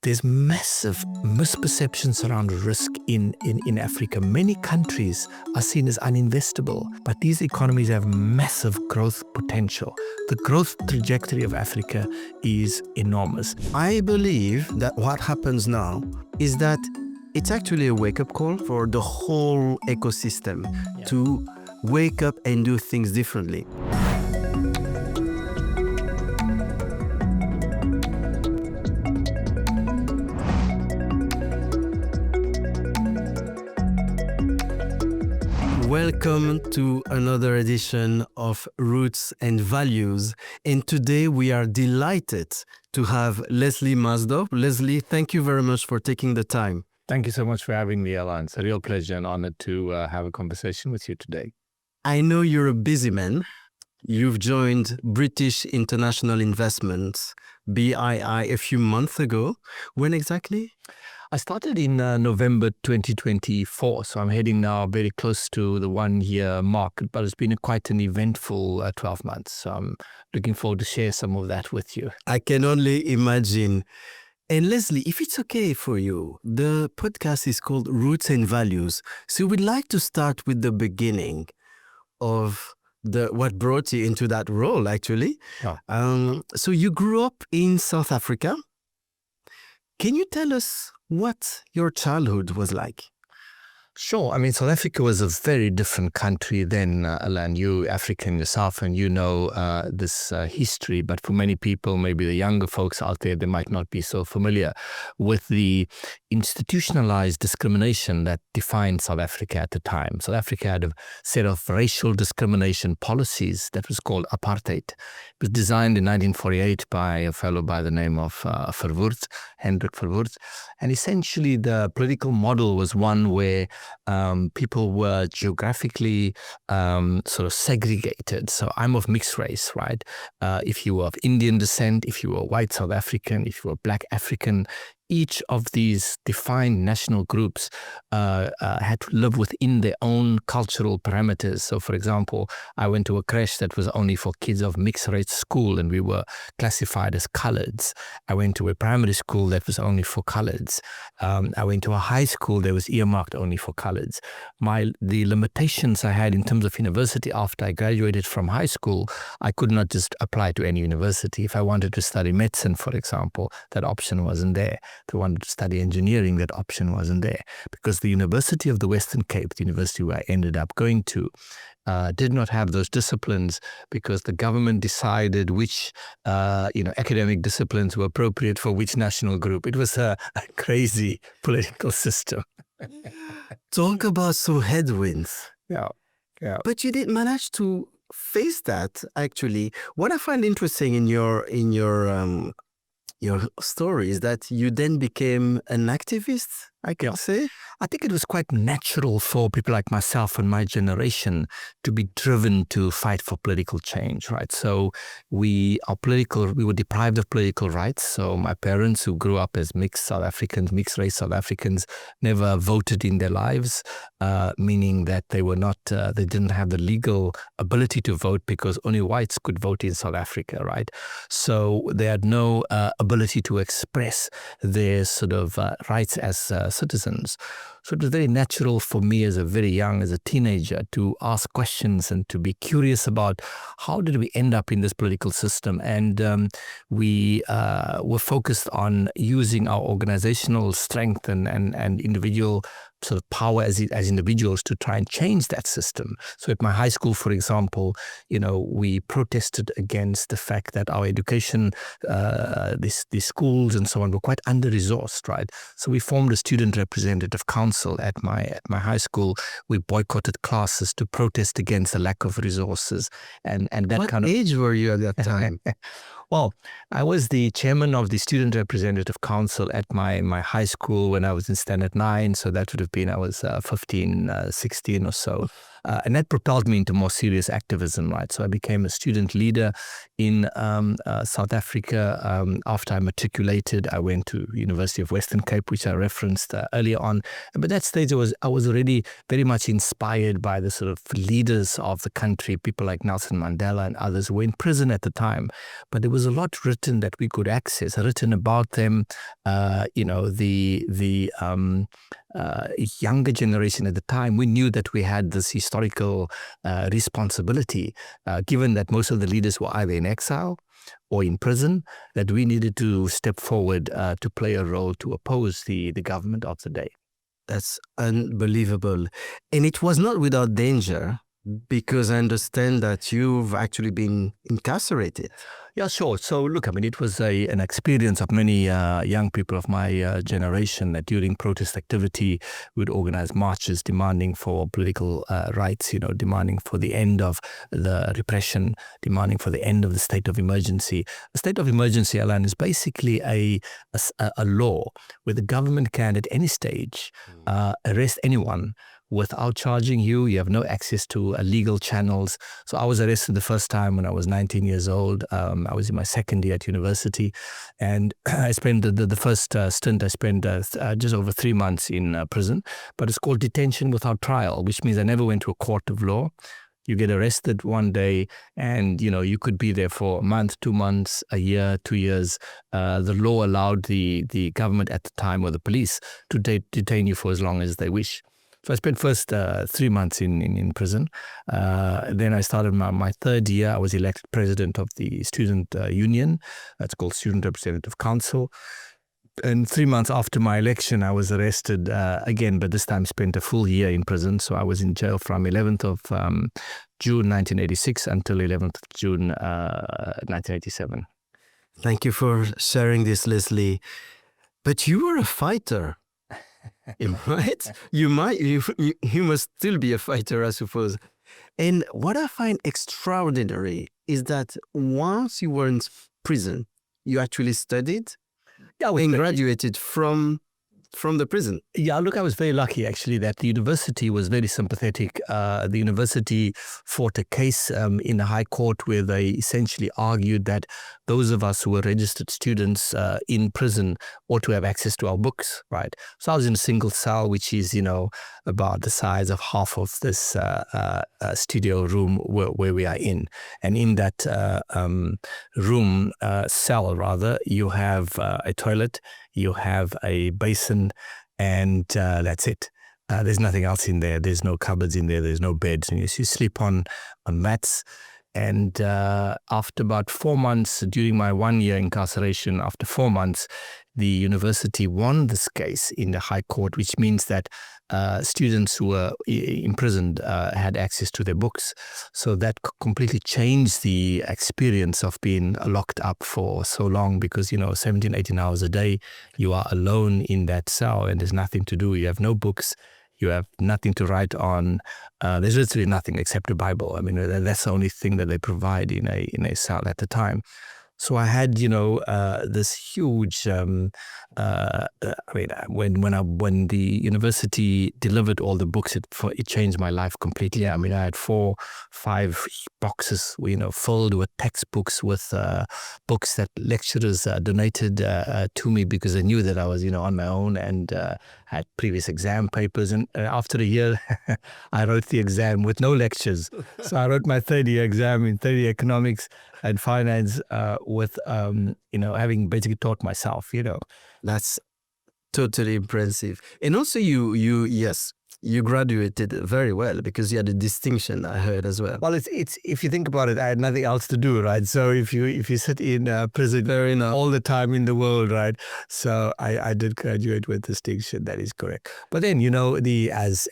There's massive misperceptions around risk in Africa. Many countries are seen as uninvestable, but these economies have massive growth potential. The growth trajectory of Africa is enormous. I believe that what happens now is that it's actually a wake-up call for the whole ecosystem to wake up and do things differently. Welcome to another edition of Roots and Values. And today we are delighted to have Leslie Maasdorp. Leslie, thank you very much for taking the time. Thank you so much for having me, Alain. It's a real pleasure and honor to have a conversation with you today. I know you're a busy man. You've joined British International Investments, BII, a few months ago. When exactly? I started in November 2024, so I'm heading now very close to the 1-year mark, but it's been quite an eventful 12 months. So I'm looking forward to share some of that with you. I can only imagine. And Leslie, if it's okay for you, the podcast is called Roots and Values. So we'd like to start with the beginning of what brought you into that role, actually. Oh. So you grew up in South Africa. Can you tell us what your childhood was like? Sure. I mean, South Africa was a very different country then, Alain. You African yourself, and you know this history. But for many people, maybe the younger folks out there, they might not be so familiar with the institutionalized discrimination that defined South Africa at the time. South Africa had a set of racial discrimination policies that was called apartheid. It was designed in 1948 by a fellow by the name of Hendrik Verwoerd. And essentially, the political model was one where people were geographically sort of segregated. So I'm of mixed race, right? If you were of Indian descent, if you were white South African, if you were black African, each of these defined national groups had to live within their own cultural parameters. So, for example, I went to a creche that was only for kids of mixed race school, and we were classified as coloreds. I went to a primary school that was only for coloreds. I went to a high school that was earmarked only for coloreds. The limitations I had in terms of university after I graduated from high school, I could not just apply to any university. If I wanted to study medicine, for example, that option wasn't there. If I wanted to study engineering, that option wasn't there, because the University of the Western Cape, the university where I ended up going to, did not have those disciplines because the government decided which academic disciplines were appropriate for which national group. It was a crazy political system. Talk about some headwinds. Yeah. But you did manage to face that, actually. What I find interesting in your story is that you then became an activist, I can say. I think it was quite natural for people like myself and my generation to be driven to fight for political change, right? So we were deprived of political rights. So my parents, who grew up as mixed race South Africans, never voted in their lives, meaning that they didn't have the legal ability to vote because only whites could vote in South Africa, right? So they had no ability to express their sort of rights as citizens. So it was very natural for me as a teenager, to ask questions and to be curious about how did we end up in this political system. And we were focused on using our organizational strength and individual sort of power as individuals to try and change that system. So at my high school, for example, we protested against the fact that our education, these schools and so on, were quite under-resourced, right? So we formed a student representative council at my high school. We boycotted classes to protest against the lack of resources. And that what kind of age were you at that time? Well, I was the chairman of the Student Representative Council at my high school when I was in Standard 9. So that would have been, I was 15, 16 or so. And that propelled me into more serious activism, right? So I became a student leader in South Africa. After I matriculated, I went to University of Western Cape, which I referenced earlier on. And by that stage, I was already very much inspired by the sort of leaders of the country, people like Nelson Mandela and others who were in prison at the time. But there was was a lot written that we could access, written about them. The younger generation at the time, we knew that we had this historical responsibility, given that most of the leaders were either in exile or in prison, that we needed to step forward to play a role to oppose the government of the day. That's unbelievable. And it was not without danger, because I understand that you've actually been incarcerated. Yeah, sure. So look, I mean, it was an experience of many young people of my generation that during protest activity, we'd organize marches demanding for political rights, demanding for the end of the repression, demanding for the end of the state of emergency. The state of emergency, Alain, is basically a law where the government can at any stage arrest anyone without charging you. You have no access to legal channels. So I was arrested the first time when I was 19 years old. I was in my second year at university. And I spent the first stint, I spent just over 3 months in prison. But it's called detention without trial, which means I never went to a court of law. You get arrested one day and, you could be there for a month, 2 months, a year, 2 years. The law allowed the government at the time, or the police, to detain you for as long as they wish. So I spent first 3 months in prison. Then I started my third year. I was elected president of the student union. That's called Student Representative Council. And 3 months after my election, I was arrested again, but this time spent a full year in prison. So I was in jail from 11th of June 1986 until 11th of June 1987. Thank you for sharing this, Leslie. But you were a fighter. Right? You must still be a fighter, I suppose. And what I find extraordinary is that once you were in prison, you actually studied and graduated from the prison. Yeah, look, I was very lucky actually that the university was very sympathetic. The university fought a case in the High Court where they essentially argued that those of us who were registered students in prison ought to have access to our books, right? So I was in a single cell, which is, about the size of half of this studio room where we are in. And in that cell rather, you have a toilet, you have a basin, and that's it. There's nothing else in there. There's no cupboards in there. There's no beds. And you sleep on mats. And after about 4 months, during my 1 year incarceration, after 4 months, the university won this case in the High Court, which means that students who were imprisoned had access to their books. So that completely changed the experience of being locked up for so long, because, 17, 18 hours a day, you are alone in that cell and there's nothing to do. You have no books. You have nothing to write on. There's literally nothing except a Bible. I mean, that's the only thing that they provide in a cell at the time. So I had, this huge. When the university delivered all the books, it changed my life completely. I mean, I had 4, 5 boxes, filled with textbooks, with books that lecturers donated to me because they knew that I was, on my own and had previous exam papers. And after a year, I wrote the exam with no lectures. So I wrote my third year exam in third year economics and finance with, having basically taught myself, That's totally impressive. And also you graduated very well because you had a distinction, I heard, as well. Well, it's if you think about it, I had nothing else to do, right? So if you sit in prison all the time in the world, right? So I did graduate with distinction. That is correct. But then, as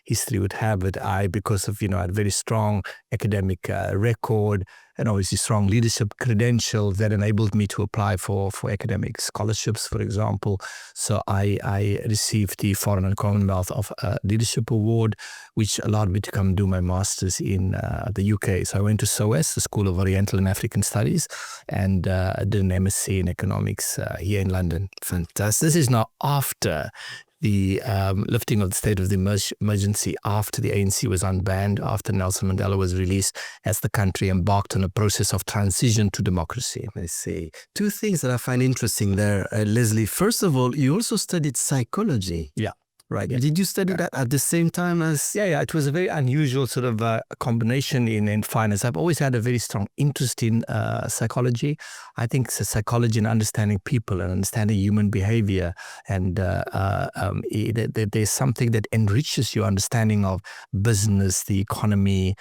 history would have it, because of, I had a very strong academic record and obviously strong leadership credentials that enabled me to apply for academic scholarships, for example. So I received the Foreign and Commonwealth of Leadership Award, which allowed me to come do my master's in the UK. So I went to SOAS, the School of Oriental and African Studies, and did an MSc in economics here in London. Fantastic. This is now after the lifting of the state of the emergency, after the ANC was unbanned, after Nelson Mandela was released, as the country embarked on a process of transition to democracy. I see. 2 things that I find interesting there, Leslie. First of all, you also studied psychology. Yeah. Right. Yeah. Did you study that at the same time as? Yeah. It was a very unusual sort of combination in finance. I've always had a very strong interest in psychology. I think psychology and understanding people and understanding human behavior, and there's something that enriches your understanding of business, the economy,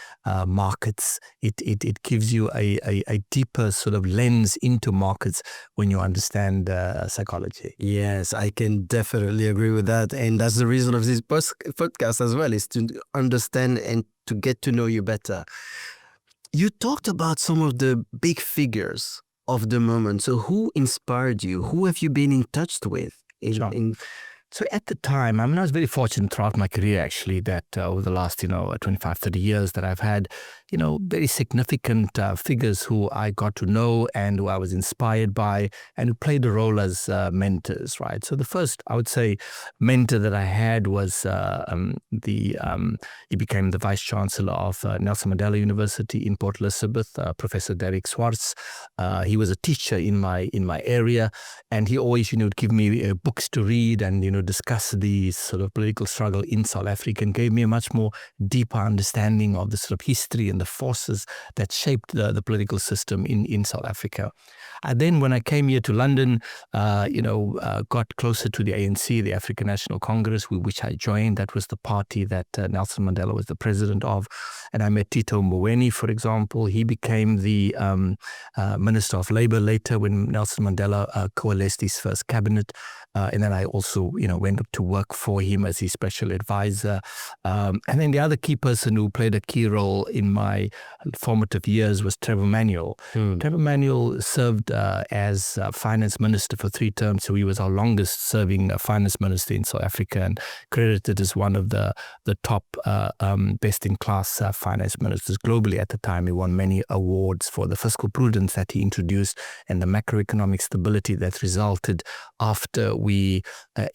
markets. It gives you a deeper sort of lens into markets when you understand psychology. Yes, I can definitely agree with that. And that's the reason of this podcast as well, is to understand and to get to know you better. You talked about some of the big figures of the moment. So who inspired you? Who have you been in touch with? Sure. So at the time, I was very fortunate throughout my career, actually, that over the last, 25, 30 years that I've had, very significant figures who I got to know and who I was inspired by and who played a role as mentors, right? So the first, I would say, mentor that I had was he became the Vice Chancellor of Nelson Mandela University in Port Elizabeth, Professor Derek Swartz. He was a teacher in my area, and he always, would give me books to read and, discuss the sort of political struggle in South Africa, and gave me a much more deeper understanding of the sort of history and the forces that shaped the political system in South Africa. And then when I came here to London, got closer to the ANC, the African National Congress, which I joined. That was the party that Nelson Mandela was the president of. And I met Tito Mboweni, for example. He became the Minister of Labour later when Nelson Mandela coalesced his first cabinet. And then I also, went up to work for him as his special advisor. And then the other key person who played a key role in my formative years was Trevor Manuel. Trevor Manuel served as finance minister for 3 terms. So he was our longest serving finance minister in South Africa, and credited as one of the top best-in-class finance ministers globally at the time. He won many awards for the fiscal prudence that he introduced and the macroeconomic stability that resulted after we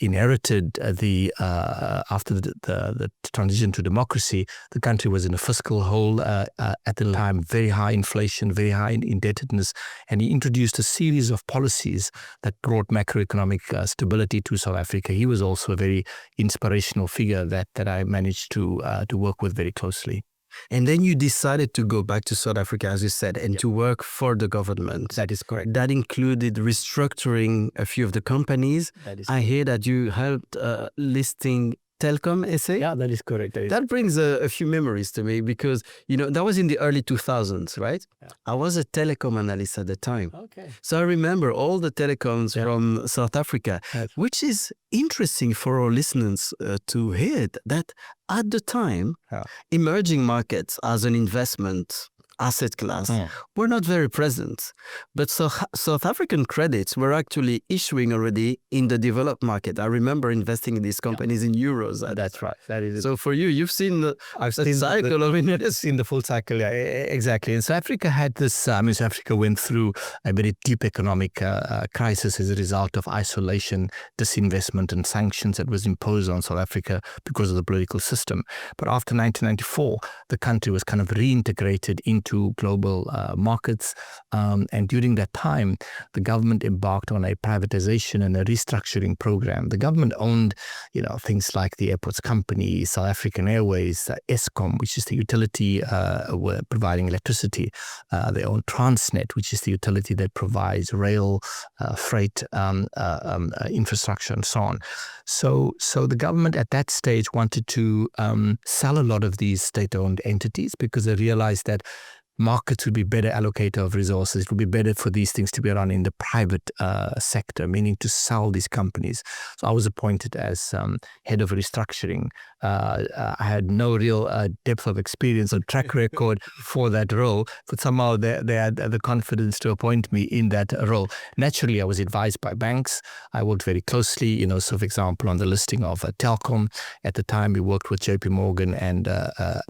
inherited after the transition to democracy. The country was in a fiscal hole at the time, very high inflation, very high indebtedness, and he introduced a series of policies that brought macroeconomic stability to South Africa. He was also a very inspirational figure that I managed to work with very closely. And then you decided to go back to South Africa, as you said, and to work for the government. That is correct. That included restructuring a few of the companies. I hear that you helped listing Telkom SA? Yeah, that is correct. That brings a few memories to me because, that was in the early 2000s, right? Yeah. I was a telecom analyst at the time. Okay. So I remember all the telecoms from South Africa, which is interesting for our listeners to hear that at the time, emerging markets as an investment asset class were not very present. But South African credits were actually issuing already in the developed market. I remember investing in these companies in euros. That's right. That is so for you, you've seen I've seen cycle. I've seen the full cycle. Yeah, exactly. And South Africa had this, South Africa went through a very deep economic crisis as a result of isolation, disinvestment and sanctions that was imposed on South Africa because of the political system. But after 1994, the country was kind of reintegrated into global markets. And during that time, the government embarked on a privatization and a restructuring program. The government owned, things like the Airports Company, South African Airways, Eskom, which is the utility were providing electricity. They owned Transnet, which is the utility that provides rail, freight infrastructure, and so on. So the government at that stage wanted to sell a lot of these state-owned entities because they realized that markets would be better allocator of resources. It would be better for these things to be run in the private sector, meaning to sell these companies. So I was appointed as head of restructuring. I had no real depth of experience or track record for that role, but somehow they had the confidence to appoint me in that role. Naturally, I was advised by banks. I worked very closely, so for example, on the listing of Telkom. At the time, we worked with JP Morgan and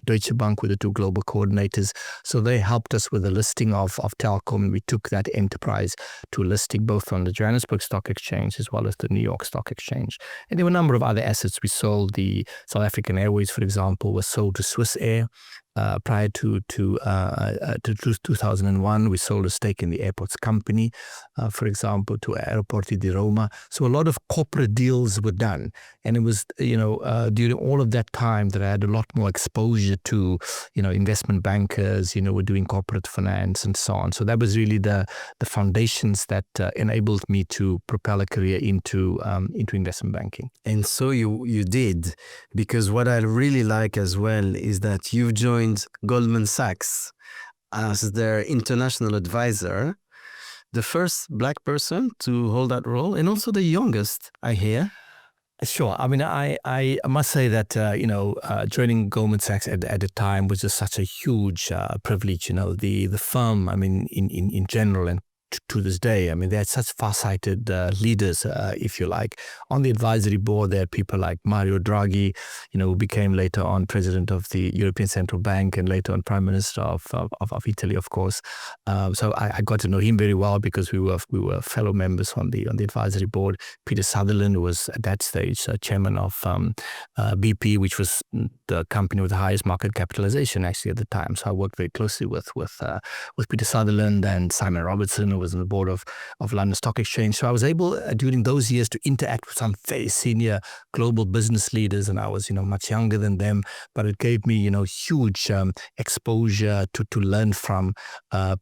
Deutsche Bank, with the 2 global coordinators. So they helped us with the listing of Telkom. We took that enterprise to listing both on the Johannesburg Stock Exchange as well as the New York Stock Exchange. And there were a number of other assets we sold. The South African Airways, for example, was sold to Swiss Air. prior to 2001, we sold a stake in the airports company, for example, to Aeroporti di Roma. So a lot of corporate deals were done. And it was, during all of that time that I had a lot more exposure to, investment bankers, we're doing corporate finance and so on. So that was really the foundations that enabled me to propel a career into investment banking. And so you did, because what I really like as well is that you've joined Goldman Sachs as their international advisor, the first Black person to hold that role, and also the youngest, I hear. Sure. I mean, I must say that, joining Goldman Sachs at the time was just such a huge privilege. The firm, I mean, in general, and to this day, I mean, they had such far-sighted leaders, if you like. On the advisory board, there are people like Mario Draghi, who became later on president of the European Central Bank and later on prime minister of Italy, of course. So I got to know him very well because we were fellow members on the advisory board. Peter Sutherland was at that stage chairman of BP, which was the company with the highest market capitalization actually at the time. So I worked very closely with Peter Sutherland, and Simon Robertson, who was on the board of London Stock Exchange. So I was able during those years to interact with some very senior global business leaders, and I was much younger than them, but it gave me huge exposure to learn from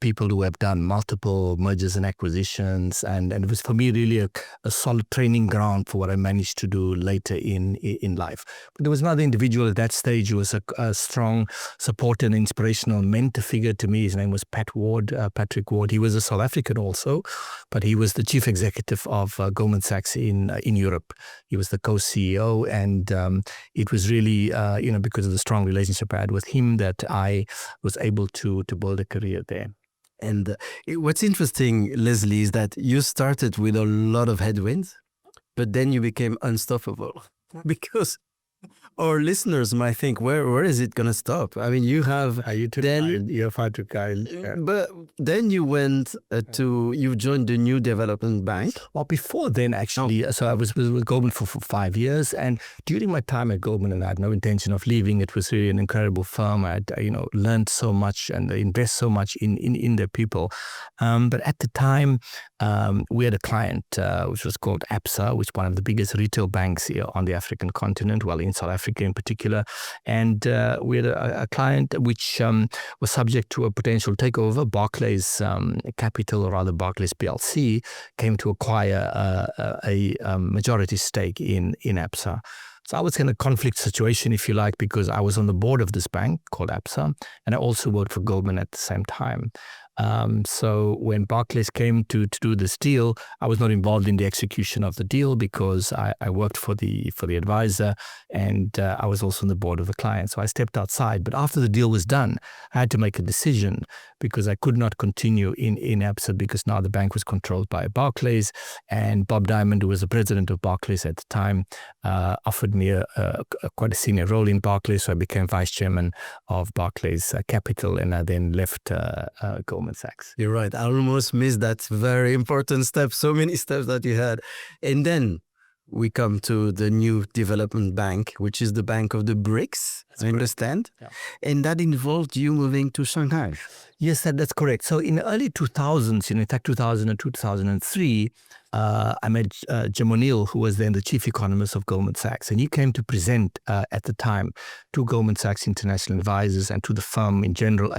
people who have done multiple mergers and acquisitions, and it was for me really a solid training ground for what I managed to do later in life. But there was another individual at that stage who was a strong supporter and inspirational mentor figure to me. His name was Patrick Ward. He was a South African also, but he was the chief executive of Goldman Sachs in Europe. He was the co-CEO, and it was really because of the strong relationship I had with him that I was able to build a career there. And what's interesting, Leslie, is that you started with a lot of headwinds, but then you became unstoppable. Because our listeners might think, where is it going to stop? I mean, you have you're far too kind. Yeah. But then you went you joined the New Development Bank. Well, before then, actually, so I was with Goldman for 5 years, and during my time at Goldman, and I had no intention of leaving. It was really an incredible firm. I had, learned so much and invest so much in their people. But at the time, we had a client which was called ABSA, which is one of the biggest retail banks here on the African continent, well, in South Africa in particular. And we had a client which was subject to a potential takeover. Barclays Capital, or rather Barclays PLC, came to acquire a majority stake in ABSA. So I was in a conflict situation, if you like, because I was on the board of this bank called ABSA, and I also worked for Goldman at the same time. So when Barclays came to do this deal, I was not involved in the execution of the deal because I worked for the advisor, and I was also on the board of the client. So I stepped outside. But after the deal was done, I had to make a decision because I could not continue in ABSA because now the bank was controlled by Barclays, and Bob Diamond, who was the president of Barclays at the time, offered me quite a senior role in Barclays. So I became vice chairman of Barclays Capital, and I then left Goldman Sachs. You're right. I almost missed that very important step. So many steps that you had. And then we come to the New Development Bank, which is the bank of the BRICS, I understand. Yeah. And that involved you moving to Shanghai. Yes, that's correct. So in the early 2000s, in fact 2000 and 2003, I met Jim O'Neill, who was then the chief economist of Goldman Sachs. And he came to present at the time to Goldman Sachs international advisors and to the firm in general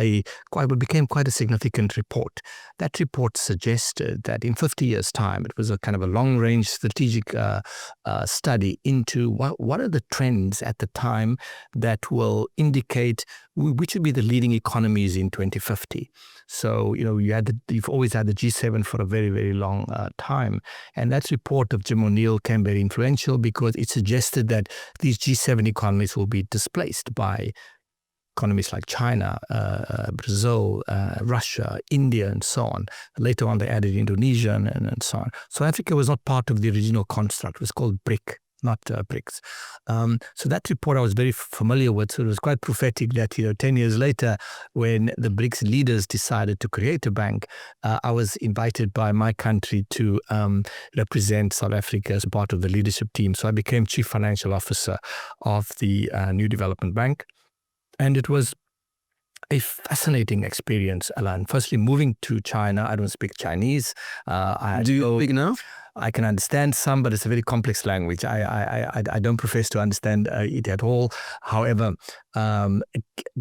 what became quite a significant report. That report suggested that in 50 years' time, it was a kind of a long-range strategic study into what are the trends at the time that will indicate which would be the leading economies in 2050. So, you've always had the G7 for a very, very long time. And that report of Jim O'Neill came very influential because it suggested that these G7 economies will be displaced by economies like China, Brazil, Russia, India, and so on. Later on, they added Indonesia and so on. So Africa was not part of the original construct. It was called BRIC, not BRICS. So that report I was very familiar with. So it was quite prophetic that 10 years later, when the BRICS leaders decided to create a bank, I was invited by my country to represent South Africa as part of the leadership team. So I became chief financial officer of the New Development Bank. And it was a fascinating experience, Alain. Firstly, moving to China, I don't speak Chinese. Do you speak now? I can understand some, but it's a very complex language. I don't profess to understand it at all. However,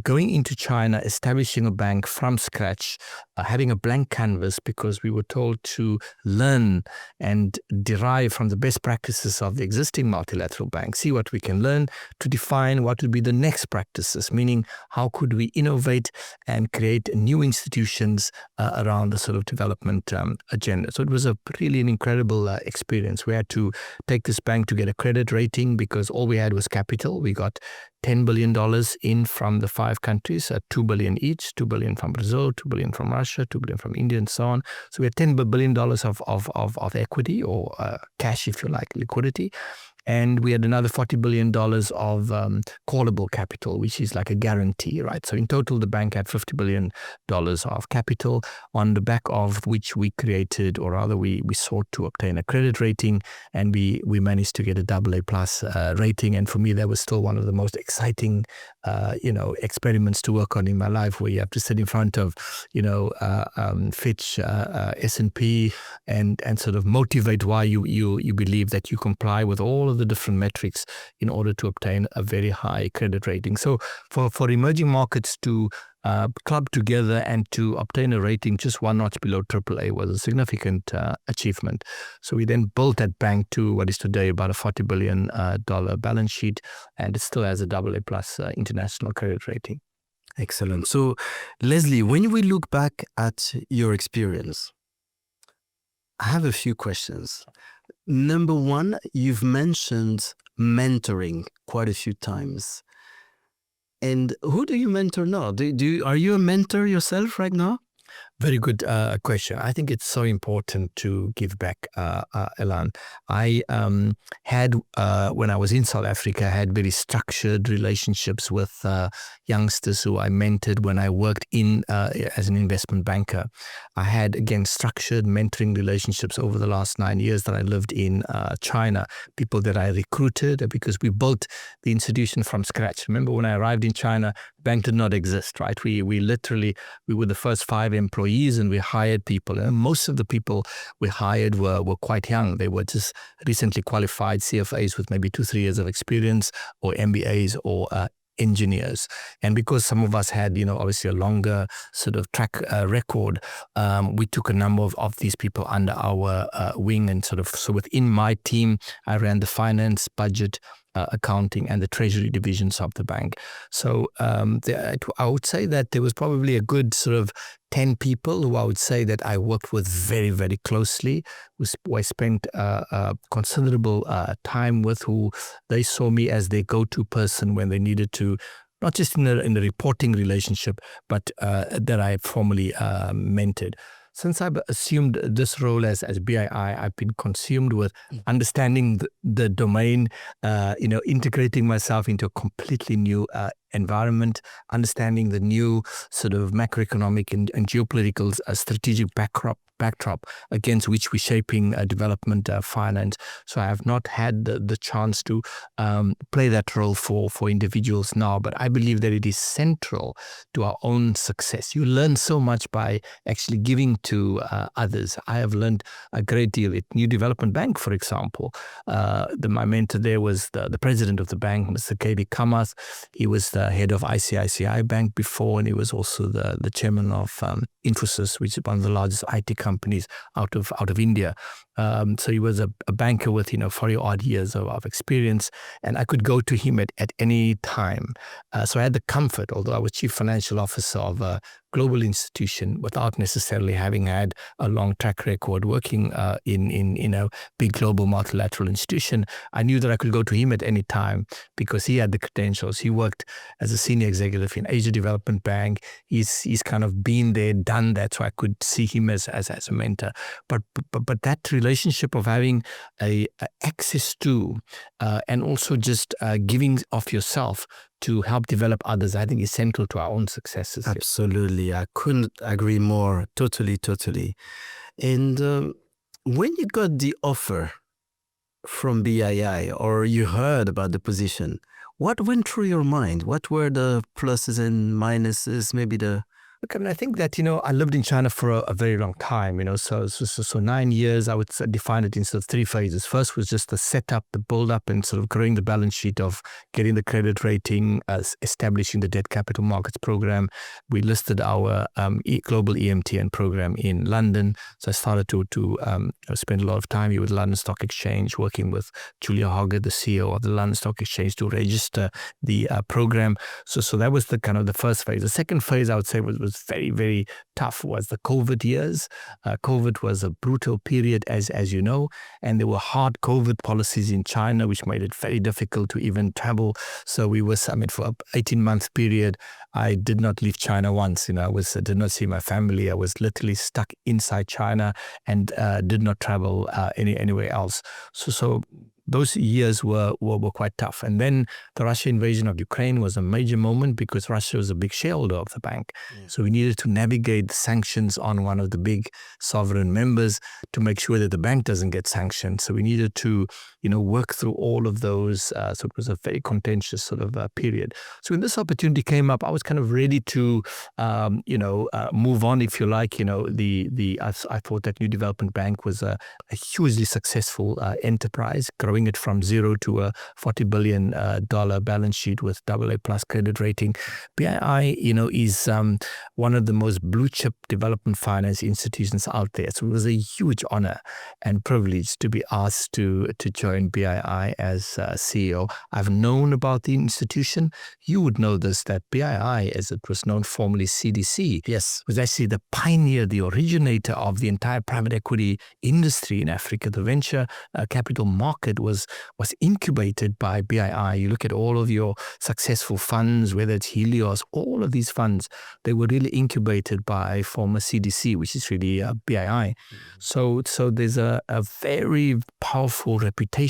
going into China, establishing a bank from scratch, having a blank canvas because we were told to learn and derive from the best practices of the existing multilateral banks, see what we can learn to define what would be the next practices, meaning how could we innovate and create new institutions around the sort of development agenda. So it was really an incredible experience. We had to take this bank to get a credit rating because all we had was capital. We got $10 billion in from the 5 countries, $2 billion each, $2 billion from Brazil, $2 billion from Russia, $2 billion from India, and so on. So we had $10 billion of equity or cash, if you like, liquidity. And we had another $40 billion of callable capital, which is like a guarantee, right? So in total, the bank had $50 billion of capital, on the back of which we created, or rather we sought to obtain a credit rating, and we managed to get a AA plus rating. And for me, that was still one of the most exciting, experiments to work on in my life, where you have to sit in front of, Fitch, S&P, and sort of motivate why you believe that you comply with all of the different metrics in order to obtain a very high credit rating. So for emerging markets to club together and to obtain a rating just one notch below AAA was a significant achievement. So we then built that bank to what is today about a $40 billion balance sheet, and it still has a AA plus international credit rating. Excellent. So, Leslie, when we look back at your experience, I have a few questions. Number one, you've mentioned mentoring quite a few times. And who do you mentor now? Are you a mentor yourself right now? Very good question. I think it's so important to give back, Alain. I had, when I was in South Africa, I had very structured relationships with youngsters who I mentored when I worked as an investment banker. I had, again, structured mentoring relationships over the last 9 years that I lived in China, people that I recruited because we built the institution from scratch. Remember when I arrived in China, bank did not exist, right? We were the first 5 employees, and we hired people. And most of the people we hired were quite young. They were just recently qualified CFAs with maybe 2-3 years of experience, or MBAs, or engineers. And because some of us had, obviously a longer sort of track record, we took a number of these people under our wing, and so within my team, I ran the finance, budget, accounting, and the treasury divisions of the bank. So I would say that there was probably a good sort of 10 people who I would say that I worked with very, very closely, who I spent considerable time with, who they saw me as their go-to person when they needed to, not just in the reporting relationship, but that I formally mentored. Since I've assumed this role as BII, I've been consumed with understanding the domain, integrating myself into a completely new environment, understanding the new sort of macroeconomic and geopolitical strategic backdrop against which we're shaping development finance. So I have not had the chance to play that role for individuals now, but I believe that it is central to our own success. You learn so much by actually giving to others. I have learned a great deal at New Development Bank, for example. My mentor there was the president of the bank, Mr. K.D. Kamath. He was the head of ICICI Bank before, and he was also the chairman of Infosys, which is one of the largest IT companies out of India. So he was a banker with 40 odd years of experience, and I could go to him at any time. So I had the comfort, although I was chief financial officer of a global institution, without necessarily having had a long track record working in a big global multilateral institution, I knew that I could go to him at any time because he had the credentials. He worked as a senior executive in Asia Development Bank. He's kind of been there, done that, so I could see him as a mentor. But that relationship of having a access to and also just giving of yourself to help develop others, I think is central to our own successes. Absolutely. I couldn't agree more. Totally. And when you got the offer from BII, or you heard about the position, what went through your mind? What were the pluses and minuses? Maybe the Look, I mean, I think that, I lived in China for a very long time, so 9 years, I would define it in sort of three phases. First was just the setup, the build up and sort of growing the balance sheet of getting the credit rating, establishing the debt capital markets program. We listed our global EMTN program in London. So I started to spend a lot of time here with the London Stock Exchange, working with Julia Hoggett, the CEO of the London Stock Exchange, to register the program. So that was the kind of the first phase. The second phase, I would say, was very, very tough, was the COVID years. COVID was a brutal period, as you know, and there were hard COVID policies in China, which made it very difficult to even travel. So for an 18-month period, I did not leave China once. I did not see my family. I was literally stuck inside China and did not travel anywhere else. So those years were quite tough. And then the Russia invasion of Ukraine was a major moment because Russia was a big shareholder of the bank. Yeah. So we needed to navigate the sanctions on one of the big sovereign members to make sure that the bank doesn't get sanctioned. So we needed to, work through all of those. So it was a very contentious sort of period. So when this opportunity came up, I was kind of ready to, move on, if you like. I thought that New Development Bank was a hugely successful enterprise, growing it from zero to a $40 billion balance sheet with AA plus credit rating. BII, is one of the most blue chip development finance institutions out there. So it was a huge honor and privilege to be asked to join BII as CEO. I've known about the institution. You would know this, that BII, as it was known formerly CDC, yes, was actually the pioneer, the originator of the entire private equity industry in Africa. The venture capital market was incubated by BII. You look at all of your successful funds, whether it's Helios, all of these funds, they were really incubated by former CDC, which is really BII. So there's a very powerful reputation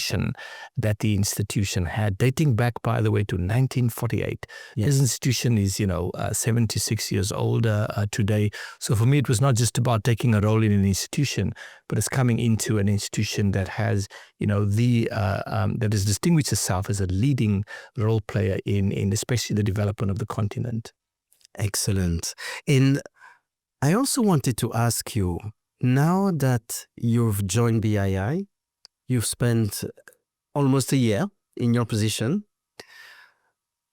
that the institution had, dating back, by the way, to 1948. Yes. This institution is, 76 years old today. So for me, it was not just about taking a role in an institution, but it's coming into an institution that has, that has distinguished itself as a leading role player in especially the development of the continent. Excellent. And I also wanted to ask you, now that you've joined BII, you've spent almost a year in your position.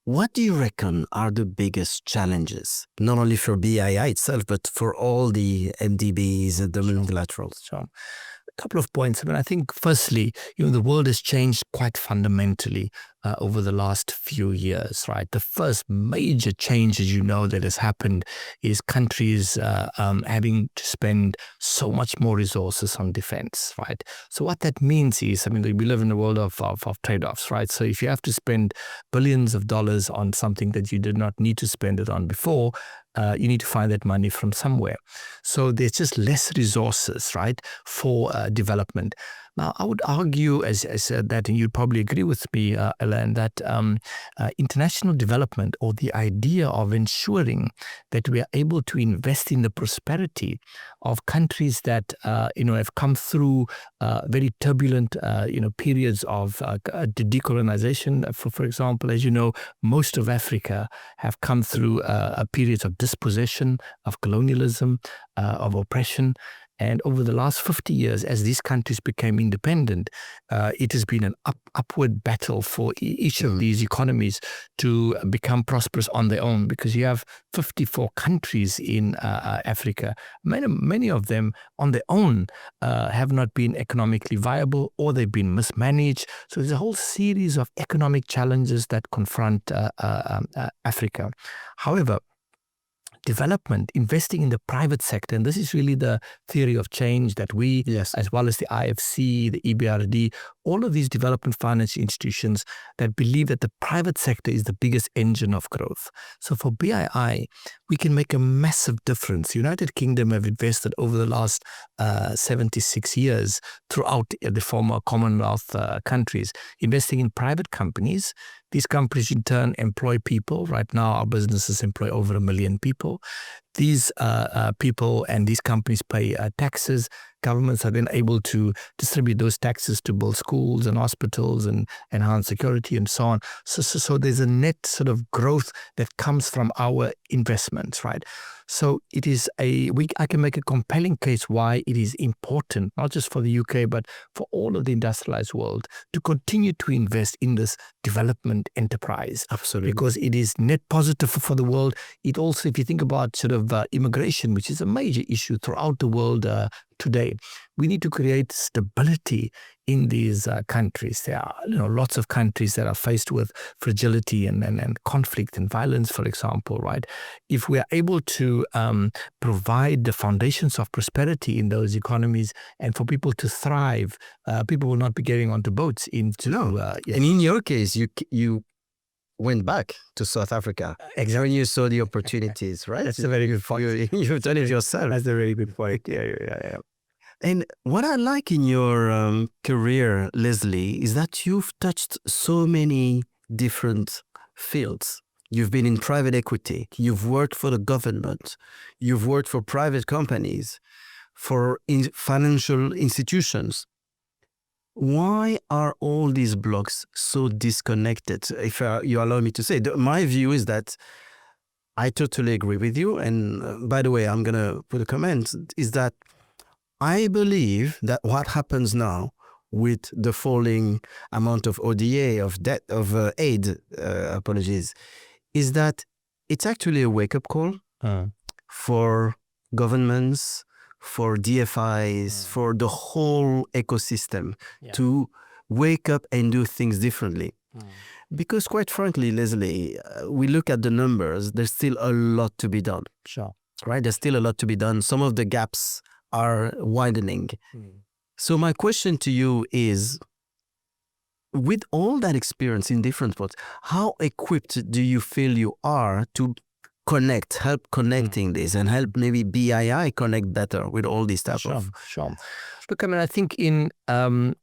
What do you reckon are the biggest challenges, not only for BII itself, but for all the MDBs and the multilaterals? Sure. A couple of points. I think firstly, the world has changed quite fundamentally over the last few years, right? The first major change, as you know, that has happened is countries having to spend so much more resources on defense, right? So what that means is, we live in a world of trade-offs, right? So if you have to spend billions of dollars on something that you did not need to spend it on before, you need to find that money from somewhere. So there's just less resources, right, for development. Now, I would argue, as I said that, and you'd probably agree with me, Alain, that international development, or the idea of ensuring that we are able to invest in the prosperity of countries that have come through very turbulent periods of decolonization. For example, as you know, most of Africa have come through periods of dispossession, of colonialism, of oppression. And over the last 50 years, as these countries became independent, it has been an upward battle for each of these economies to become prosperous on their own, because you have 54 countries in Africa. Many of them on their own have not been economically viable, or they've been mismanaged. So there's a whole series of economic challenges that confront Africa. However, development, investing in the private sector, and this is really the theory of change that we, yes, as well as the IFC, the EBRD, all of these development finance institutions that believe that the private sector is the biggest engine of growth. So for BII, we can make a massive difference. The United Kingdom have invested over the last 76 years throughout the former Commonwealth countries, investing in private companies. These companies in turn employ people. Right now, our businesses employ over 1 million people. These people and these companies pay taxes. Governments are then able to distribute those taxes to build schools and hospitals and enhance security and so on. So there's a net sort of growth that comes from our investments, right? So it is I can make a compelling case why it is important, not just for the UK, but for all of the industrialized world, to continue to invest in this development enterprise. Absolutely. Because it is net positive for the world. It also, if you think about sort of immigration, which is a major issue throughout the world today, we need to create stability in these countries. There are lots of countries that are faced with fragility and conflict and violence, for example, right? If we are able to provide the foundations of prosperity in those economies and for people to thrive, people will not be getting onto boats into... And in your case, you went back to South Africa. Exactly. When you saw the opportunities, right? That's a very good point. You've done it yourself. That's a very good point. Yeah. And what I like in your career, Leslie, is that you've touched so many different fields. You've been in private equity. You've worked for the government. You've worked for private companies, for financial institutions. Why are all these blocks so disconnected? If you allow me to say, my view is that I totally agree with you. And by the way, I'm going to put a comment, is that I believe that what happens now with the falling amount of ODA, of debt, of aid, is that it's actually a wake-up call for governments, for DFIs, for the whole ecosystem to wake up and do things differently. Because quite frankly, Leslie, we look at the numbers, there's still a lot to be done. Sure. Right? There's still a lot to be done. Some of the gaps are widening. So my question to you is, with all that experience in different spots, how equipped do you feel you are to help connecting this and help maybe BII connect better with all these type of... Sure. Look, I mean, I think in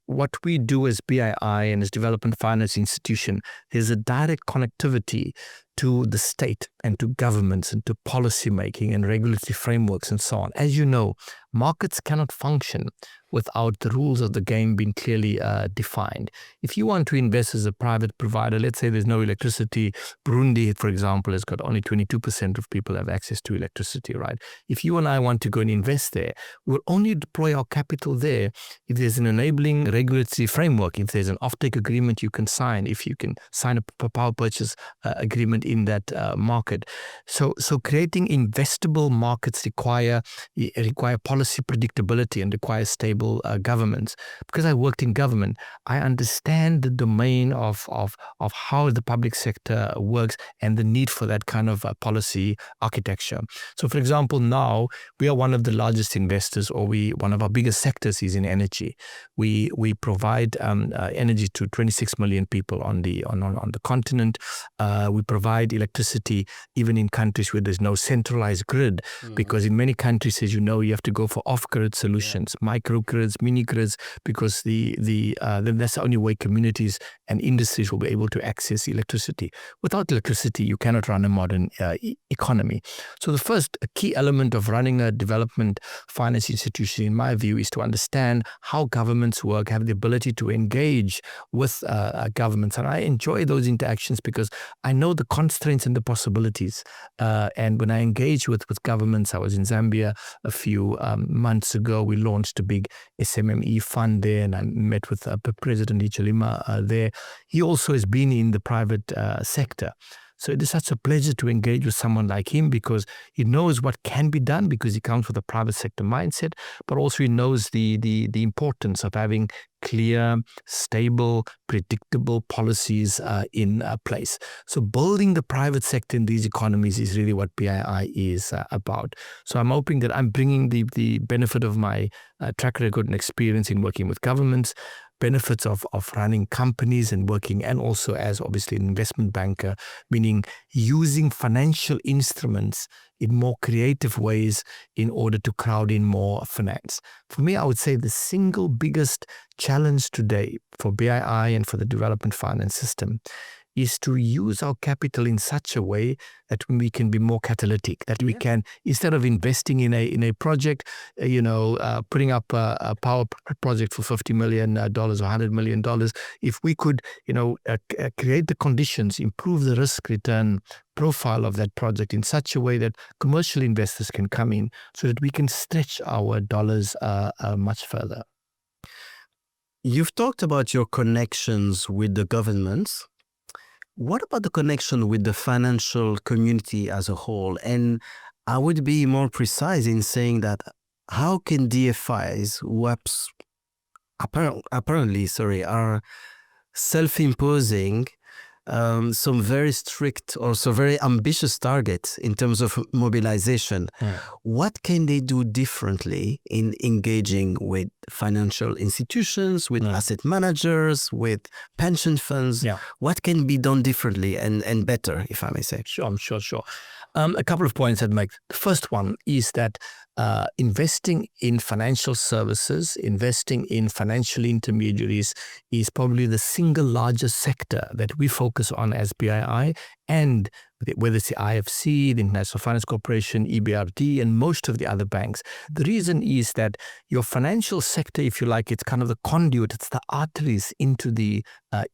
what we do as BII and as Development Finance Institution, there's a direct connectivity to the state and to governments and to policy making and regulatory frameworks and so on. As you know, markets cannot function without the rules of the game being clearly defined. If you want to invest as a private provider, let's say there's no electricity. Burundi, for example, has got only 22% of people have access to electricity, right? If you and I want to go and invest there, we'll only deploy our capital there if there's an enabling regulatory framework, if there's an offtake agreement you can sign, if you can sign a power purchase agreement in that market. So creating investable markets require policy predictability and require stable governments. Because I worked in government, I understand the domain of how the public sector works and the need for that kind of policy architecture. So, for example, now we are one of the largest investors, or one of our biggest sectors is in energy. We provide energy to 26 million people on the continent. We provide electricity even in countries where there's no centralized grid, because in many countries, as you know, you have to go for off-grid solutions, microgrids, mini-grids, because then that's the only way communities and industries will be able to access electricity. Without electricity, you cannot run a modern economy. So the first key element of running a development finance institution, in my view, is to understand how governments work, have the ability to engage with governments. And I enjoy those interactions because I know the constraints and the possibilities. And when I engage with governments, I was in Zambia a few months ago. We launched a big SMME fund there, and I met with President Hichilema there. He also has been in the private sector. So it is such a pleasure to engage with someone like him, because he knows what can be done, because he comes with a private sector mindset, but also he knows the importance of having clear, stable, predictable policies in place. So building the private sector in these economies is really what BII is about. So I'm hoping that I'm bringing the benefit of my track record and experience in working with governments, benefits of running companies and working, and also as obviously an investment banker, meaning using financial instruments in more creative ways in order to crowd in more finance. For me, I would say the single biggest challenge today for BII and for the development finance system is to use our capital in such a way that we can be more catalytic, that we can, instead of investing in a project, putting up a power project for $50 million or $100 million, if we could, create the conditions, improve the risk return profile of that project in such a way that commercial investors can come in so that we can stretch our dollars much further. You've talked about your connections with the governments. What about the connection with the financial community as a whole? And I would be more precise in saying that how can DFIs, who apparently are self-imposing some very strict or so very ambitious targets in terms of mobilization. What can they do differently in engaging with financial institutions, with asset managers, with pension funds? What can be done differently and better, if I may say? Sure. A couple of points I'd make. The first one is that investing in financial services, investing in financial intermediaries is probably the single largest sector that we focus on as BII, and whether it's the IFC, the International Finance Corporation, EBRD, and most of the other banks. The reason is that your financial sector, if you like, it's kind of the conduit, it's the arteries into the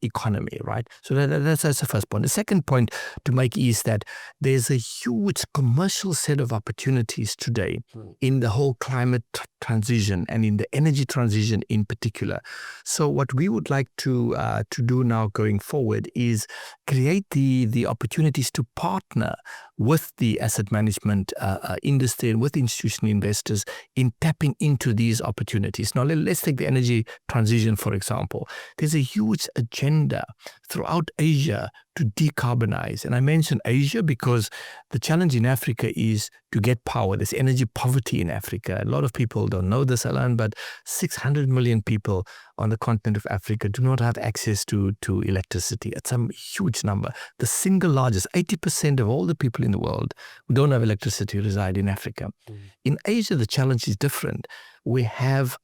economy, right? So that's the first point. The second point to make is that there's a huge commercial set of opportunities today in the whole climate transition and in the energy transition in particular. So what we would like to do now going forward is create the opportunities to partner with the asset management industry and with institutional investors in tapping into these opportunities. Now, let's take the energy transition, for example. There's a huge agenda throughout Asia to decarbonize. And I mention Asia because the challenge in Africa is to get power. There's energy poverty in Africa. A lot of people don't know this, Alain, but 600 million people on the continent of Africa do not have access to electricity. It's a huge number. The single largest, 80% of all the people in the world who don't have electricity reside in Africa. In Asia, the challenge is different. We have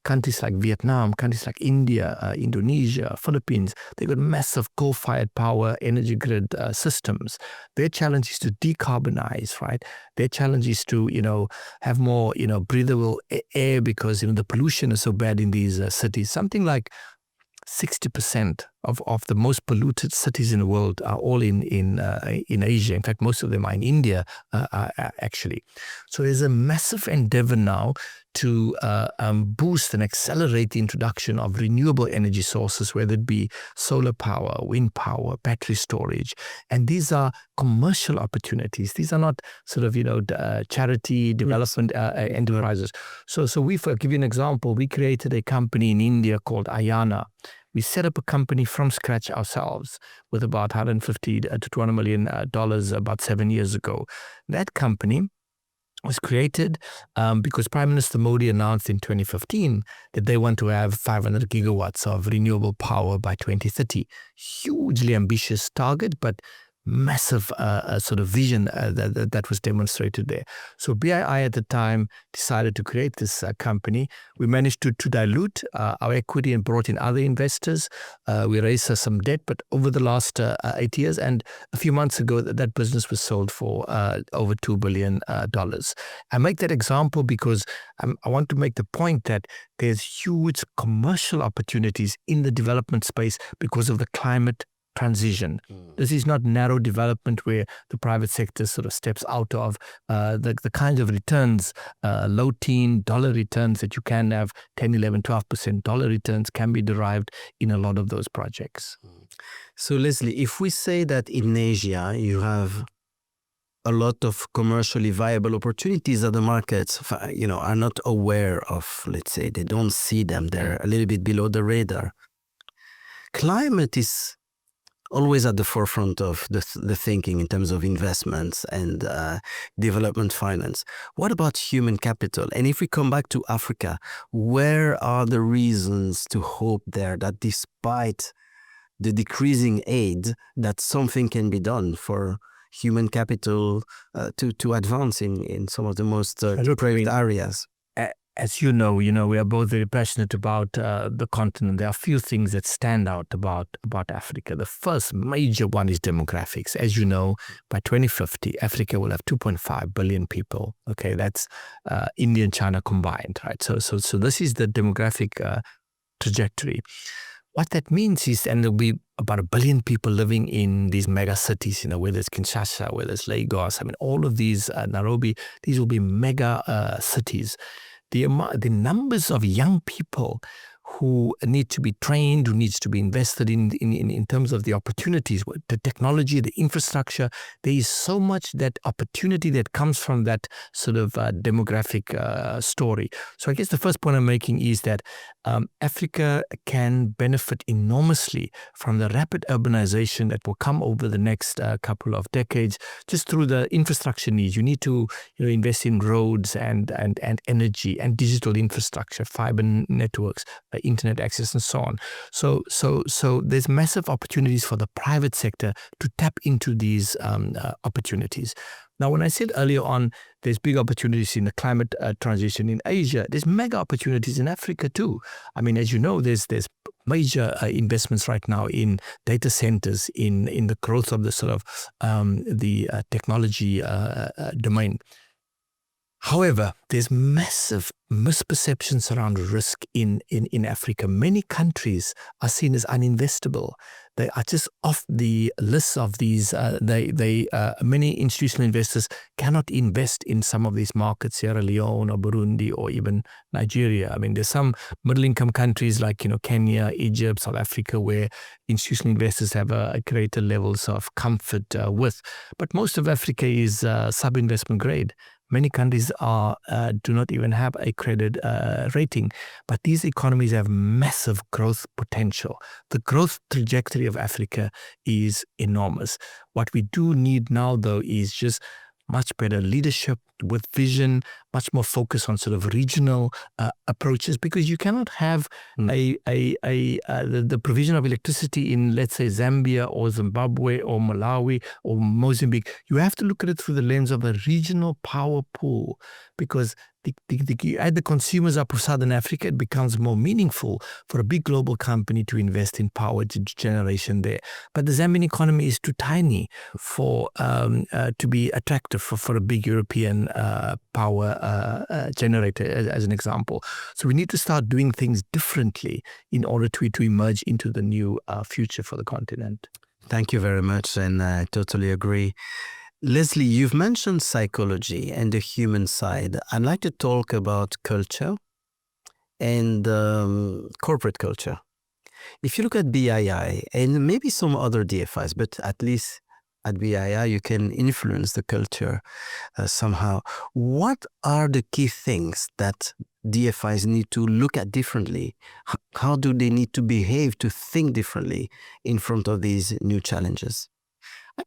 countries like Vietnam, countries like India, Indonesia, Philippines. They've got massive coal-fired power energy grid systems. Their challenge is to decarbonize, right? Their challenge is to, have more, breathable air because, the pollution is so bad in these cities. Something like 60% of the most polluted cities in the world are all in Asia. In fact, most of them are in India, actually. So there's a massive endeavor now to boost and accelerate the introduction of renewable energy sources, whether it be solar power, wind power, battery storage. And these are commercial opportunities. These are not sort of, charity development enterprises. So I'll give you an example. We created a company in India called Ayana. We set up a company from scratch ourselves with about $150 to $200 million about 7 years ago. That company was created because Prime Minister Modi announced in 2015 that they want to have 500 gigawatts of renewable power by 2030. Hugely ambitious target, but massive sort of vision that was demonstrated there. So BII at the time decided to create this company. We managed to dilute our equity and brought in other investors. We raised some debt, but over the last 8 years, and a few months ago, that business was sold for over $2 billion. I make that example because I want to make the point that there's huge commercial opportunities in the development space because of the climate transition. This is not narrow development where the private sector sort of steps out of the kinds of returns, low teen dollar returns that you can have, 10, 11, 12% dollar returns can be derived in a lot of those projects. So Leslie, if we say that in Asia you have a lot of commercially viable opportunities that the markets, are not aware of, let's say, they don't see them, they're a little bit below the radar. Climate is always at the forefront of the thinking in terms of investments and development finance. What about human capital? And if we come back to Africa, where are the reasons to hope there that despite the decreasing aid, that something can be done for human capital to advance in some of the most deprived areas? As you know, we are both very passionate about the continent. There are a few things that stand out about Africa. The first major one is demographics. As you know, by 2050, Africa will have 2.5 billion people. Okay, that's India and China combined, right? So this is the demographic trajectory. What that means is, and there'll be about 1 billion people living in these mega cities, whether it's Kinshasa, whether it's Lagos, all of these, Nairobi, these will be mega cities. The numbers of young people who need to be trained, who needs to be invested in terms of the opportunities, the technology, the infrastructure. There is so much that opportunity that comes from that sort of demographic story. So I guess the first point I'm making is that Africa can benefit enormously from the rapid urbanization that will come over the next couple of decades, just through the infrastructure needs. You need to invest in roads and energy and digital infrastructure, fiber networks, internet access, and so on. So there's massive opportunities for the private sector to tap into these opportunities. Now, when I said earlier on, there's big opportunities in the climate transition in Asia, there's mega opportunities in Africa too. As you know, there's major investments right now in data centers, in the growth of the sort of the technology domain. However, there's massive misperceptions around risk in Africa. Many countries are seen as uninvestable. They are just off the list of these. Many institutional investors cannot invest in some of these markets, Sierra Leone or Burundi or even Nigeria. There's some middle-income countries like Kenya, Egypt, South Africa, where institutional investors have greater levels of comfort with. But most of Africa is sub-investment grade. Many countries do not even have a credit rating, but these economies have massive growth potential. The growth trajectory of Africa is enormous. What we do need now, though, is just much better leadership with vision, much more focus on sort of regional approaches, because you cannot have the provision of electricity in, let's say, Zambia or Zimbabwe or Malawi or Mozambique. You have to look at it through the lens of a regional power pool, because you add the consumers up of Southern Africa, it becomes more meaningful for a big global company to invest in power generation there. But the Zambian economy is too tiny for to be attractive for a big European power generator, as an example. So we need to start doing things differently in order to emerge into the new future for the continent. Thank you very much, and I totally agree. Leslie, you've mentioned psychology and the human side. I'd like to talk about culture and corporate culture. If you look at BII and maybe some other DFIs, but at least at BII you can influence the culture somehow. What are the key things that DFIs need to look at differently? How do they need to behave to think differently in front of these new challenges?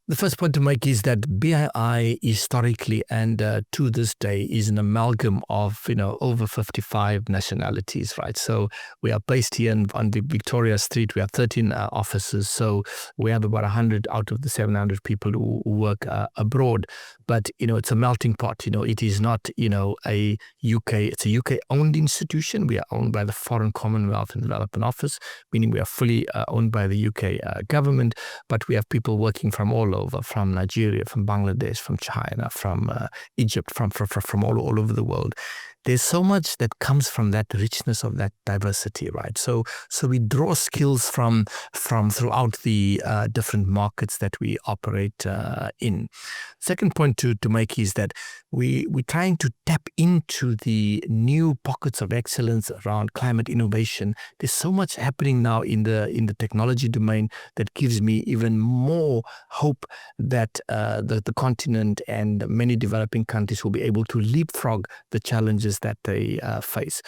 The first point to make is that BII historically and to this day is an amalgam of over 55 nationalities, right? So we are based here on the Victoria Street. We have 13 offices, so we have about 100 out of the 700 people who work abroad. But it's a melting pot. It is not a UK. It's a UK-owned institution. We are owned by the Foreign Commonwealth and Development Office, meaning we are fully owned by the UK government. But we have people working from all over, from Nigeria, from Bangladesh, from China, from Egypt, from all over the world. There's so much that comes from that richness of that diversity, right? So we draw skills from throughout the different markets that we operate in. Second point to make is that we're trying to tap into the new pockets of excellence around climate innovation. There's so much happening now in the technology domain that gives me even more hope that the continent and many developing countries will be able to leapfrog the challenges that they face.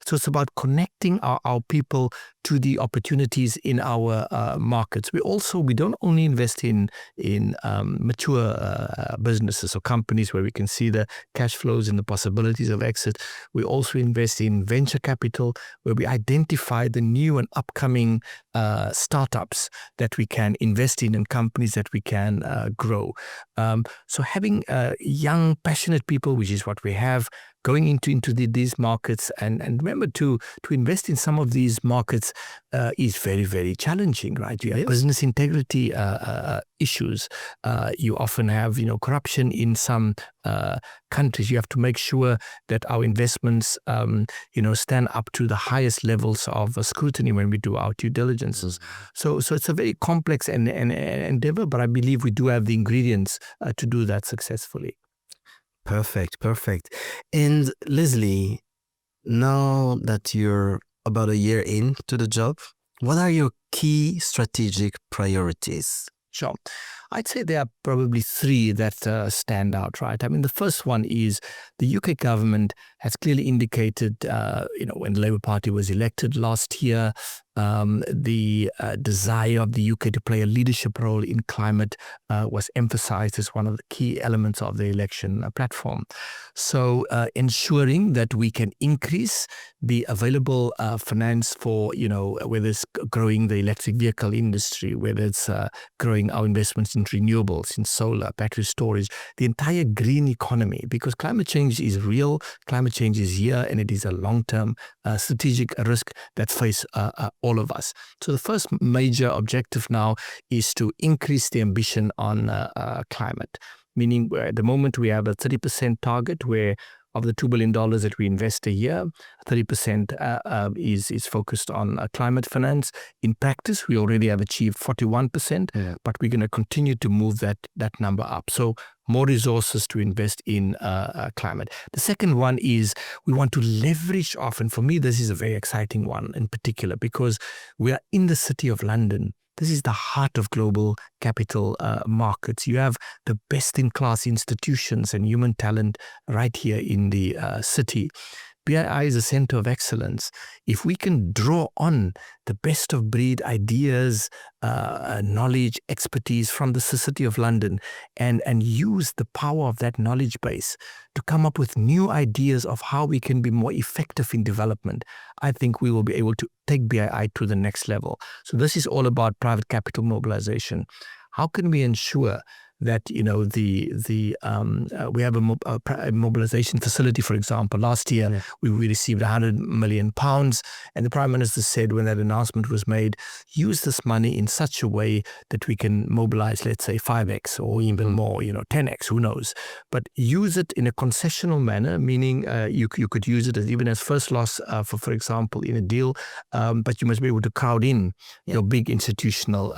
So it's about connecting our people to the opportunities in our markets. We don't only invest in mature businesses or companies where we can see the cash flows and the possibilities of exit. We also invest in venture capital, where we identify the new and upcoming startups that we can invest in and companies that we can grow. So having young, passionate people, which is what we have, going into these markets, and remember to invest in some of these markets is very, very challenging, right? You have business integrity issues. You often have corruption in some countries. You have to make sure that our investments stand up to the highest levels of scrutiny when we do our due diligences. So it's a very complex endeavor, but I believe we do have the ingredients to do that successfully. Perfect. And Leslie, now that you're about a year into the job, what are your key strategic priorities? Sure. I'd say there are probably three that stand out, right? I mean, the first one is the UK government has clearly indicated, when the Labour Party was elected last year, the desire of the UK to play a leadership role in climate was emphasized as one of the key elements of the election platform. So ensuring that we can increase the available finance for, whether it's growing the electric vehicle industry, whether it's growing our investments in renewables, in solar, battery storage, the entire green economy, because climate change is real, climate change is here, and it is a long-term strategic risk that face all of us. So the first major objective now is to increase the ambition on climate, meaning at the moment we have a 30% target where of the $2 billion that we invest a year, 30% is focused on climate finance. In practice, we already have achieved 41%, but we're going to continue to move that number up. So more resources to invest in climate. The second one is we want to leverage off, and for me, this is a very exciting one in particular, because we are in the City of London. This is the heart of global capital markets. You have the best-in-class institutions and human talent right here in the city. BII is a center of excellence. If we can draw on the best-of-breed ideas, knowledge, expertise from the City of London and use the power of that knowledge base to come up with new ideas of how we can be more effective in development, I think we will be able to take BII to the next level. So this is all about private capital mobilization. How can we ensure that we have a mobilization facility, for example. Last year, we received £100 million, and the Prime Minister said when that announcement was made, use this money in such a way that we can mobilize, let's say, 5x or even more, 10x, who knows. But use it in a concessional manner, meaning you could use it even as first loss, for example, in a deal, but you must be able to crowd in your big institutional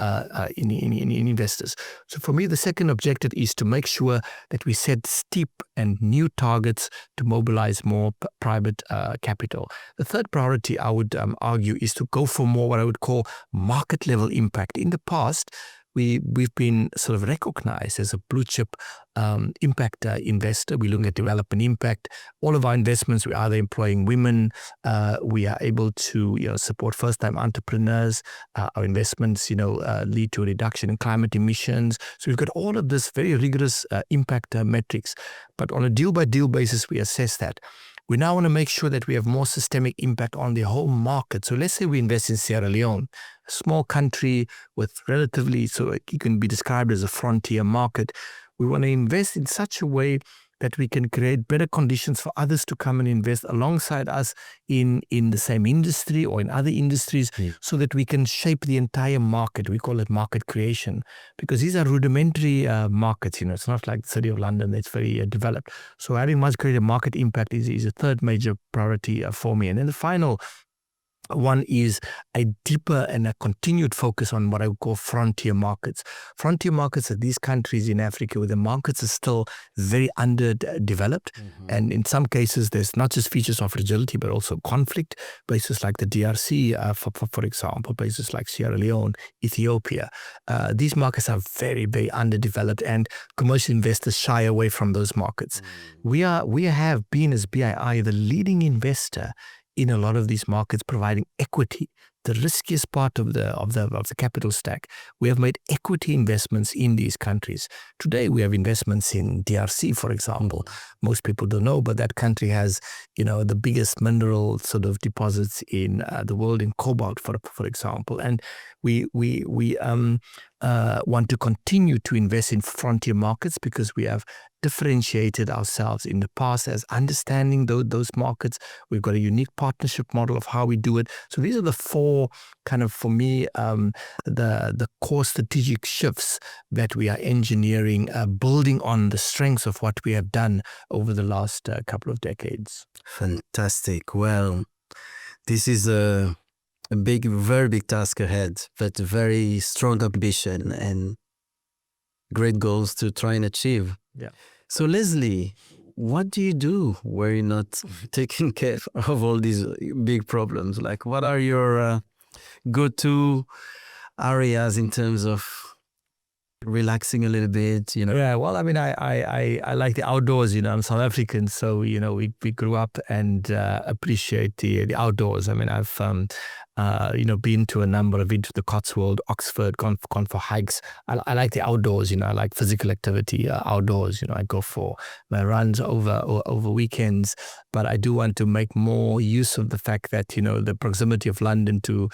investors. So for me, the second objective is to make sure that we set steep and new targets to mobilize more private capital. The third priority, I would argue, is to go for more what I would call market level impact. In the past, we've been sort of recognized as a blue chip impact investor. We look at development impact. All of our investments, we are either employing women. We are able to support first-time entrepreneurs. Our investments lead to a reduction in climate emissions. So we've got all of this very rigorous impact metrics. But on a deal-by-deal basis, we assess that. We now want to make sure that we have more systemic impact on the whole market. So let's say we invest in Sierra Leone, a small country with relatively, so it can be described as a frontier market. We want to invest in such a way that we can create better conditions for others to come and invest alongside us in the same industry or in other industries, so that we can shape the entire market. We call it market creation, because these are rudimentary markets. It's not like the City of London that's very developed. So having much greater market impact is a third major priority for me. And then the final one is a deeper and a continued focus on what I would call frontier markets. Frontier markets are these countries in Africa where the markets are still very underdeveloped. And in some cases, there's not just features of fragility, but also conflict. Places like the DRC, for example, places like Sierra Leone, Ethiopia. These markets are very, very underdeveloped, and commercial investors shy away from those markets. We have been, as BII, the leading investor in a lot of these markets, providing equity the riskiest part of the capital stack, we have made equity investments in these countries. Today, we have investments in DRC, for example. Most people don't know, but that country has, the biggest mineral sort of deposits in the world, in cobalt, for example. And we want to continue to invest in frontier markets because we have differentiated ourselves in the past as understanding those markets. We've got a unique partnership model of how we do it. So these are the four kind of, for me, the core strategic shifts that we are engineering, building on the strengths of what we have done over the last couple of decades. Fantastic. Well, this is a very big task ahead, but very strong ambition and great goals to try and achieve. Yeah. So Leslie, what do you do where you're not taking care of all these big problems? Like, what are your go-to areas in terms of relaxing a little bit? Yeah, well, I mean, I like the outdoors. I'm South African, so we grew up and appreciate the outdoors. I mean, I've been to a number of, been to the Cotswold, Oxford, gone for hikes. I like the outdoors. I like physical activity outdoors. I go for my runs over weekends, but I do want to make more use of the fact that the proximity of London to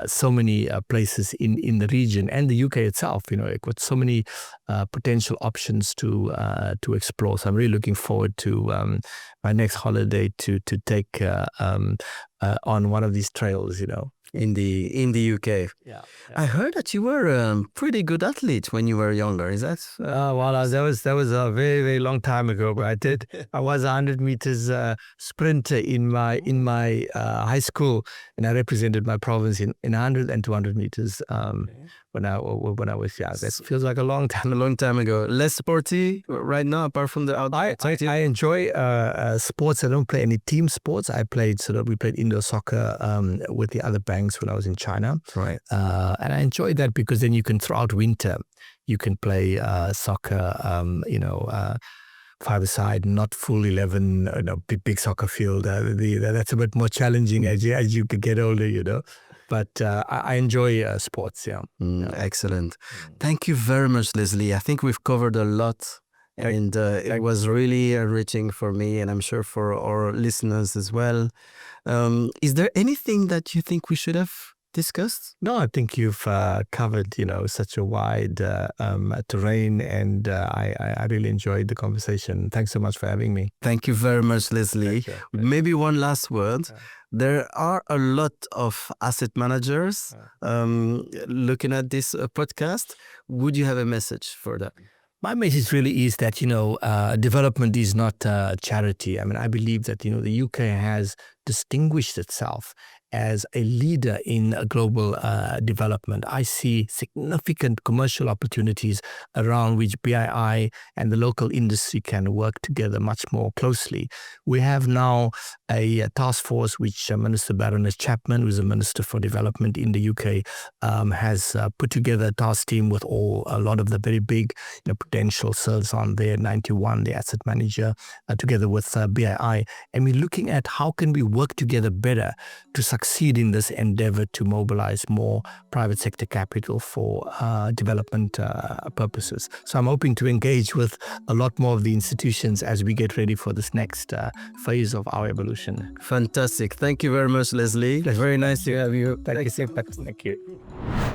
so many places in the region and the UK itself. It got so many potential options to explore. So I'm really looking forward to my next holiday to take on one of these trails. In the UK. Yeah. I heard that you were a pretty good athlete when you were younger. Is that? Well, that was a very, very long time ago. But I was 100 meters sprinter in my high school, and I represented my province in 100 and 200 meters when I was young. That feels like a long time. A long time ago. Less sporty right now, apart from the outdoor. I enjoy sports. I don't play any team sports. We played indoor soccer with the other banks when I was in China. Right. And I enjoyed that because then you can, throughout winter, you can play soccer, five-a-side, not full 11, big soccer field. That's a bit more challenging as you get older, But I enjoy sports, yeah. Excellent. Thank you very much, Leslie. I think we've covered a lot. And it was really enriching for me, and I'm sure for our listeners as well. Is there anything that you think we should have discussed? No, I think you've covered, such a wide terrain, and I really enjoyed the conversation. Thanks so much for having me. Thank you very much, Leslie. Maybe one last word. There are a lot of asset managers looking at this podcast. Would you have a message for that? My message really is that, development is not charity. I mean, I believe that, the UK has distinguished itself as a leader in global development. I see significant commercial opportunities around which BII and the local industry can work together much more closely. We have now a task force which Minister Baroness Chapman, who is the Minister for Development in the UK, has put together a task team with a lot of the very big potential serves on there, 91, the asset manager, together with BII. And we're looking at how can we work together better to succeed in this endeavor to mobilize more private sector capital for development purposes. So I'm hoping to engage with a lot more of the institutions as we get ready for this next phase of our evolution. Fantastic. Thank you very much, Leslie. Very nice to have you. Thank you.